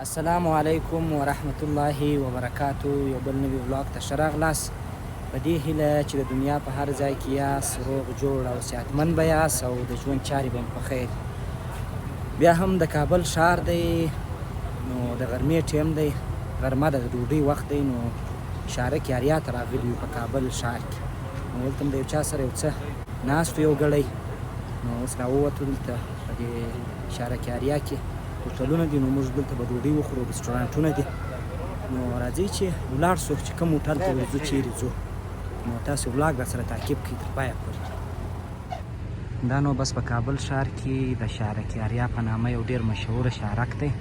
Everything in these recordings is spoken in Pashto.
السلام علیکم ورحمت الله وبرکاتو. یو بل نوی ولاګ ته ښه راغلاست. په دې هیله چې د دنیا په هر ځای کې یاست روغ جوړ او صحتمند به یاست او د ژوند چارې به مو په خیر. بیا هم د کابل ښار دی، نو د غرمې ټیم دی، غرمه د ډوډۍ وخت دی، نو اشاره کې آریا ته راغلي یو په کابل ښار کې. نو دلته هم د یو چا سره یو څه ناست یو ګړی، نو اوس راووتو دلته په دې اشاره کې آریا کې هوټلونه دي، نو موږ دلته به ډوډۍ وخورو، رسټورانټونه دي. نو راځئ چې ولاړ شو چې کوم هوټل ته ورځو، چیرې ځو. نو تاسو ولاګ راسره تعقیب کړئ تر پایه پورې. دا نو بس په کابل ښار کې د شارک آریا په نامه یو ډېر مشهوره شارک دی.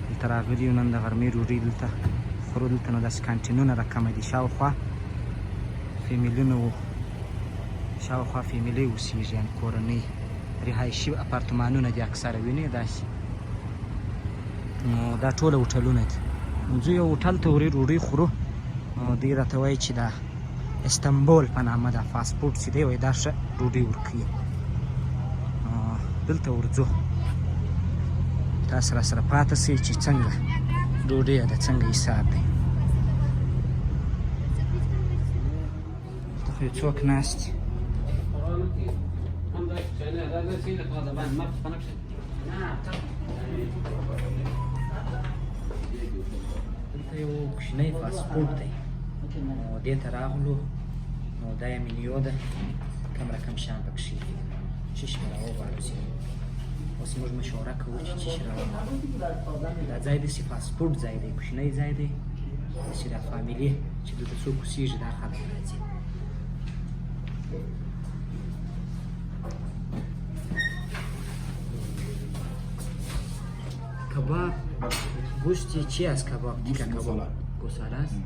دلته راغلي یو نن د غرمې ډوډۍ دلته خورو. دلته نو داسې کانټینونه رقمه دي، شاوخوا فیملۍ اوسېږي، یعنې کورنۍ رهایشي اپارتمانونه دي اکثره، وینې داسې. نو دا ټوله هوټلونه دي. نو زه یو هوټل ته ورې ډوډۍ خورو، نو دوی راته وایي چې دا استنبول په نامه دا فاسټ فوډ چې دی، وایي دا ښه ډوډۍ ورکوي. دلته ورځو، تاسو راسره پاتې سئ چې څنګه ډوډۍ ده، څنګه حساب دی. دلته خو یو څوک ناست دي. دلته یو کوچنی فاسټ فوډ دی، نو دې ته راغلو. نو دا یې منیو ده، کم رقم شیان پکښې دي، چیش به راوغواړو ځینې. اوس موږ مشوره کوو چې چیش راوغواړو. دا ځای داسې فاسټ فوډ ځای دی، کوچنی ځای دی، داسې دا فامیلي چې دلته څوک اوسېږي دا خلک راځي. کباب گوشتی چی است؟ کباب تیکه کباب گوساله است.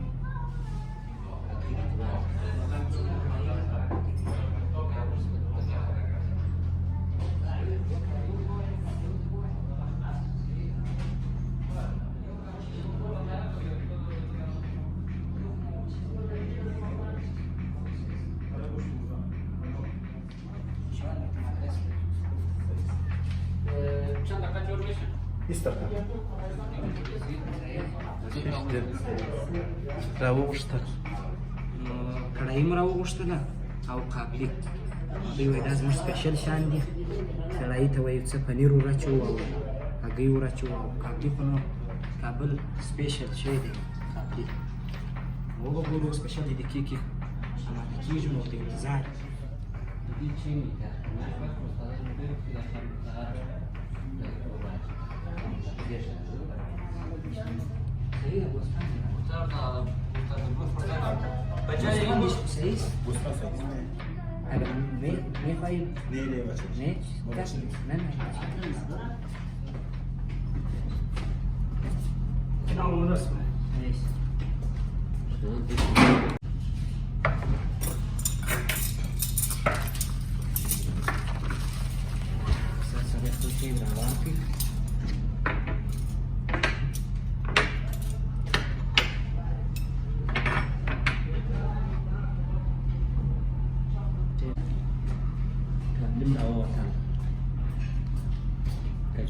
راوغوښتل کړایي مو راوغوښتله او قابلي. دوی وایي دا زموږ سپیشل شیان دي. کړایي ته وایي څه پنیر ورچوو او هګۍ ورچوو، او قابلي خو نو کابل سپیشل شی دی قابلي. وګورو سپیشل دی کې اماده کېږي، نو ورته انتظار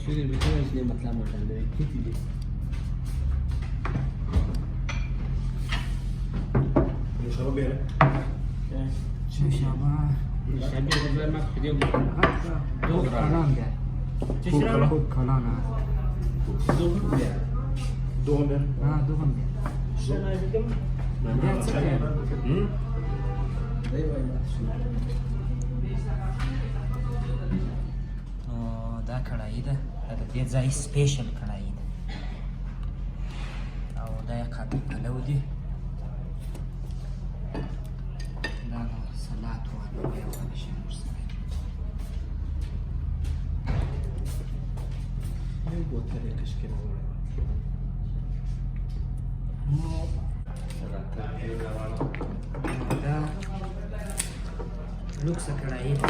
شوگر بکنه از مطلب مردن داره کتی دی نوشابه بیاره نوشابه غزار ما خدیم دو کلان بیار. چشم خوب کلان هست. دو هم بیاره دو هم بیار. بیار چه بیار؟ دا کړایي ده، دا د دې ځای سپیشل کړایي ده، او دا یې قابل پلو دي. دا نو سلات والا بیا والا شي ورسره یو بوتل یې کشکې راوړی دا لوکسه کړایي ده،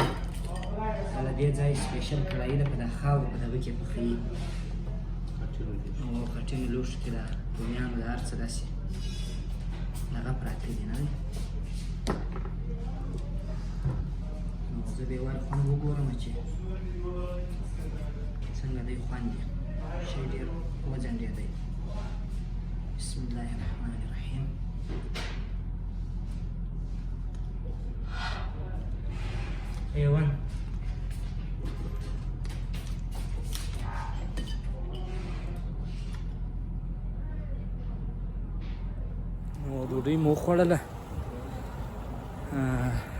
دا د دې ځای سپیشل کړایي ده، په دا خاورو په دغه کې پخوي، او خټینو لوښو کې د رومیانو د هر څه داسې هغه پراته دي، نه دی. نو زه به یې ور خوند وګورم چې څنګه دی خوند یې شی ډېر وځنډېدی. بسم الله الرحمن الرحیم. A1 ډوډۍ مو وخوړله،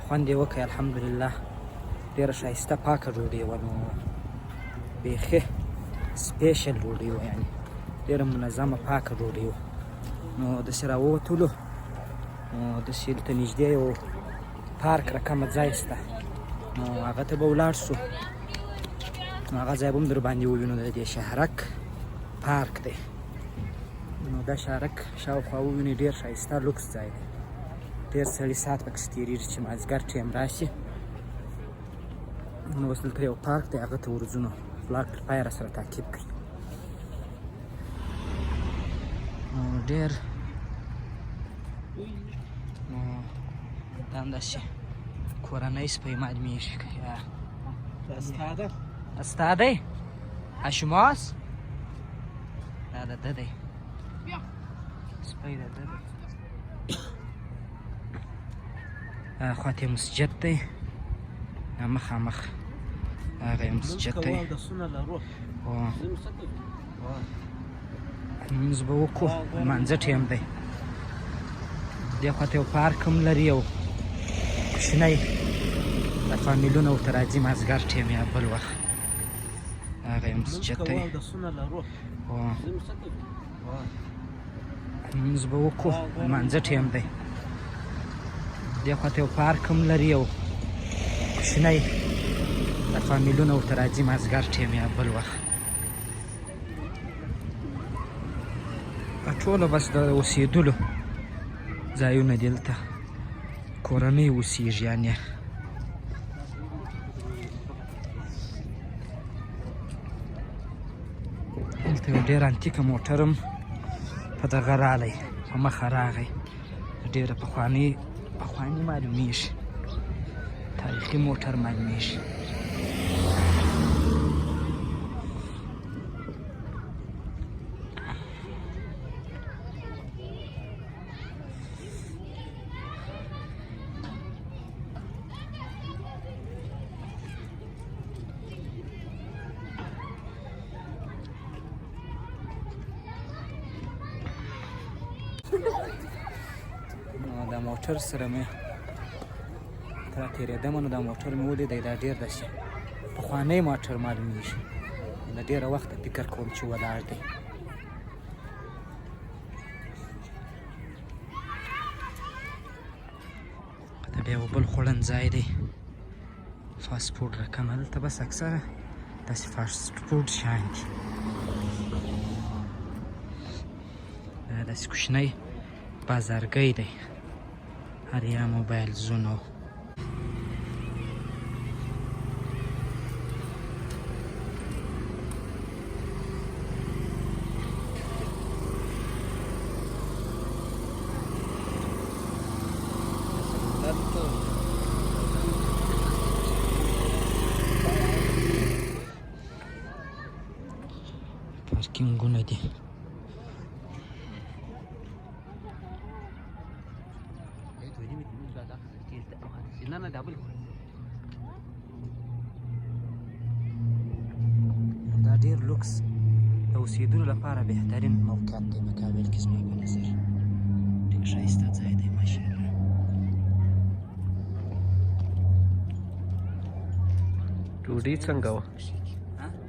خوند یې وکړ الحمدلله. ډېره ښایسته پاکه ډوډۍ وه، نو بیخي سپیشل ډوډۍ وه، یعنې ډېره منظمه پاکه ډوډۍ وه. نو داسې راووتلو، نو داسې دلته نږدې یو پارک رقمه ځای شته، نو هغه ته به ولاړ شو. نو هغه ځای به هم در باندې ووینو، د دې شهرک پارک دی. نو دا شهرک شاوخوا ووینئ، ډېر ښایسته لوکس ځای دی، ډېر سړي ساعت پکښې تېرېږي چې مازدیګر ټایم راشي. نو اوس دلته یو پارک دی، هغه ته ورځو. نو ولاګ تر پایه راسره تعقیب کړئ. نو ډېر نو دا همداسې کورنی سپی معلومېږي که یا دا ستا دی؟ هاشماس دا د ده دی، سپی د ده دی. خواته مسجد دی، مخامخ هغه یې مسجد دی. لمونځ به وکړو، لمانځه ټیم دی. دې خواته یو پارک هم لري، یو کوچنی، د فامیلونه ورته راځي مازدیګر ټیم یا بل وخت. هغه یې مسجد دی. لمونځ به وکړو، لمانځه ټیم دی. دې خواته یو پارک هم لري، یو کوچنی، د فامیلونه ورته راځي مازدیګر ټیم یا بل وخت. ټوله بس د اوسېدلو ځایونه دي، دلته کورنۍ اوسېږي. یعنې دلته یو ډېر انتیکه موټر هم په دغه رالی، په مخه راغی، ډېره پخواني معلومېږي، تاریخي موټر معلومېږي. دا موټر سره مې تر تېرېدم، نو دا موټر مې ولیدی، دا ډېر داسې پخوانی موټر معلومېږي. د ډېره وخته فکر کوم چې ولاړ دی. دا بیا یو بل خوړنځای دی، فاسټ فوډ رقمه. دلته بس اکثره داسې فاسټ فوډ شیان دي. دا داسې کوچنی بازارګی دی، آریا موبایل زونو. پارکینګونه دي. دا ډېر لوکس د اوسېدلو لپاره بهترین موقعیت دی په کابل کې زما په نظر. ډېر ښایسته ځای دی ماشاءالله. ډوډۍ څنګه وه؟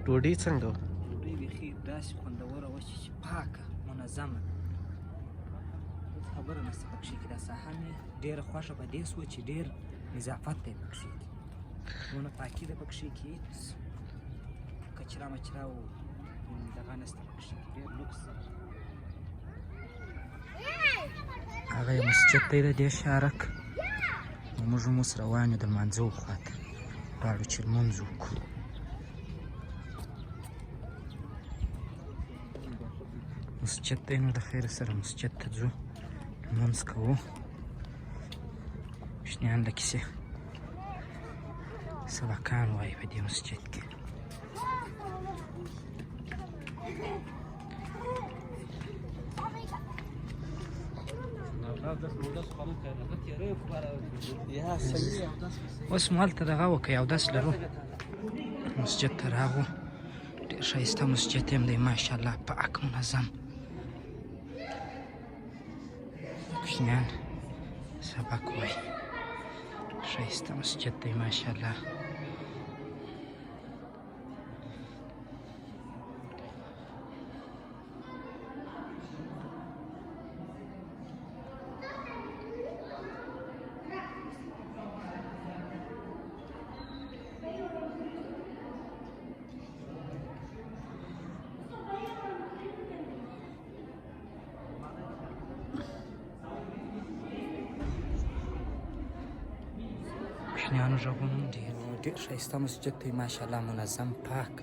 ډوډۍ څنګه وه؟ ډوډۍ بیخي داسې خوندوره وه چې پاکه منظمه، هېڅ خبره نشته پکښې کې. دا ساحه مې ډېره خوښه په دې سوه چې ډېر نظافت دی پکښې کې، دونه پاکي ده پکښې کې، هېڅ کچرا مچرا او دغه نشته پکښې کې، ډېر لوکس. هغه یې مسجد دی د دې شارک. نو موږ هم اوس روان یو د لمانځه خواته، غواړو چې لمونځ وکړو. مسجد دی، نو د خیر سره مسجد ته ځو، لمونځ کوو. کوچنیان د کیسې سبقان وایي په دې مسجد کې. اوس مو هلته دغه وکړئ اودس لرو مسجد ته راغو ډېر ښایسته مسجد هم دی ماشاءالله پاک منظم کوچنیان سبق وایي ښایسته مسجد دی ماشاءالله کوچنیانو غږونه ډېر ښایسته مسجد دی ماشاءالله منظم پاک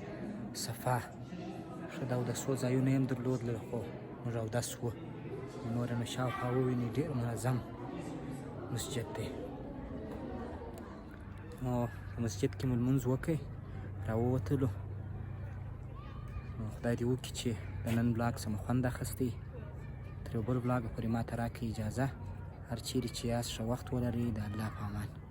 صفا ښه د اودسو ځایونه یې هم درلودل خو موږ اودس وو نور مې شاوخوا وویني ډېر منظم مسجد دی نو په مسجد کې مو لمونځ وکړئ راووتلو نو خدای دې وکړي چې د نن بلاګ څه مو خوند اخیستی تر یو بل بلاګه پورې ما ته راکړئ اجازه هر چیرې چې یاست ښه وخت ولرئ د الله په امان